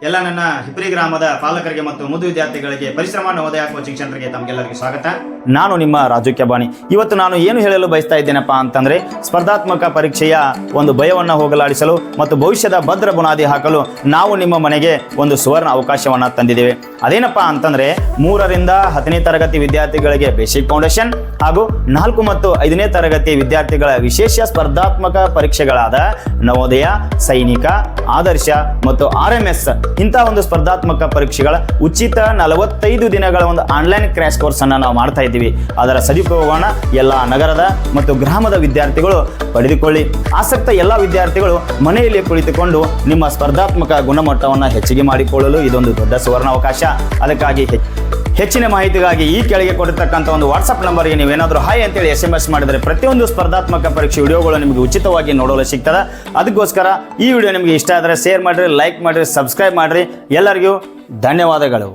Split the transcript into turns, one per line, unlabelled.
ಎಲ್ಲ ನನ್ನ ಹಿಪ್ಪರಿ ಗ್ರಾಮದ ಪಾಲಕರಿಗೆ ಮತ್ತು ಮುದ್ದು ವಿದ್ಯಾರ್ಥಿಗಳಿಗೆ ಪರಿಶ್ರಮ ನವೋದಯ ಕೋಚಿಂಗ್ ಸೆಂಟರ್ಗೆ ತಮಗೆಲ್ಲರಿಗೂ ಸ್ವಾಗತ. ನಾನು ನಿಮ್ಮ ರಾಜು ಕೆಬಾನಿ. ಇವತ್ತು ನಾನು ಏನು ಹೇಳಲು ಬಯಸ್ತಾ ಇದ್ದೇನಪ್ಪ ಅಂತಂದ್ರೆ, ಸ್ಪರ್ಧಾತ್ಮಕ ಪರೀಕ್ಷೆಯ ಒಂದು ಭಯವನ್ನು ಹೋಗಲಾಡಿಸಲು ಮತ್ತು ಭವಿಷ್ಯದ ಭದ್ರ ಬುನಾದಿ ಹಾಕಲು ನಾವು ನಿಮ್ಮ ಮನೆಗೆ ಒಂದು ಸುವರ್ಣ ಅವಕಾಶವನ್ನು ತಂದಿದ್ದೇವೆ. ಅದೇನಪ್ಪ ಅಂತಂದ್ರೆ 3 ರಿಂದ 10ನೇ ತರಗತಿ ವಿದ್ಯಾರ್ಥಿಗಳಿಗೆ ಬೇಸಿಕ್ ಫೌಂಡೇಶನ್ ಹಾಗೂ 4 ಮತ್ತು 5ನೇ ತರಗತಿ ವಿದ್ಯಾರ್ಥಿಗಳ ವಿಶೇಷ ಸ್ಪರ್ಧಾತ್ಮಕ ಪರೀಕ್ಷೆಗಳಾದ ನವೋದಯ, ಸೈನಿಕ, ಆದರ್ಶ ಮತ್ತು RMS ಇಂಥ ಒಂದು ಸ್ಪರ್ಧಾತ್ಮಕ ಪರೀಕ್ಷೆಗಳ ಉಚಿತ 45 ದಿನಗಳ ಒಂದು ಆನ್ಲೈನ್ ಕ್ರ್ಯಾಶ್ ಕೋರ್ಸ್ ಅನ್ನು ನಾವು ಮಾಡ್ತಾ ಇದ್ದೀವಿ. ಅದರ ಸದುಪಯೋಗವನ್ನು ಎಲ್ಲ ನಗರದ ಮತ್ತು ಗ್ರಾಮದ ವಿದ್ಯಾರ್ಥಿಗಳು ಪಡೆದುಕೊಳ್ಳಿ. ಆಸಕ್ತ ಎಲ್ಲ ವಿದ್ಯಾರ್ಥಿಗಳು ಮನೆಯಲ್ಲಿ ಕುಳಿತುಕೊಂಡು ನಿಮ್ಮ ಸ್ಪರ್ಧಾತ್ಮಕ ಗುಣಮಟ್ಟವನ್ನು ಹೆಚ್ಚಿಗೆ ಮಾಡಿಕೊಳ್ಳಲು ಇದೊಂದು ದೊಡ್ಡ ಸುವರ್ಣ ಅವಕಾಶ. ಅದಕ್ಕಾಗಿ ಹೆಚ್ಚಿನ ಮಾಹಿತಿಗಾಗಿ ಈ ಕೆಳಗೆ ಕೊಟ್ಟಿರ್ತಕ್ಕಂಥ ಒಂದು ವಾಟ್ಸಪ್ ನಂಬರ್ಗೆ ನೀವೇನಾದರೂ ಹಾಯ್ ಅಂತೇಳಿ SMS ಮಾಡಿದರೆ ಪ್ರತಿಯೊಂದು ಸ್ಪರ್ಧಾತ್ಮಕ ಪರೀಕ್ಷೆ ವಿಡಿಯೋಗಳು ನಿಮಗೆ ಉಚಿತವಾಗಿ ನೋಡಲು ಸಿಗ್ತದೆ. ಅದಕ್ಕೋಸ್ಕರ ಈ ವಿಡಿಯೋ ನಿಮಗೆ ಇಷ್ಟ ಆದರೆ ಶೇರ್ ಮಾಡಿರಿ, ಲೈಕ್ ಮಾಡಿರಿ, ಸಬ್ಸ್ಕ್ರೈಬ್ ಮಾಡಿರಿ. ಎಲ್ಲರಿಗೂ ಧನ್ಯವಾದಗಳು.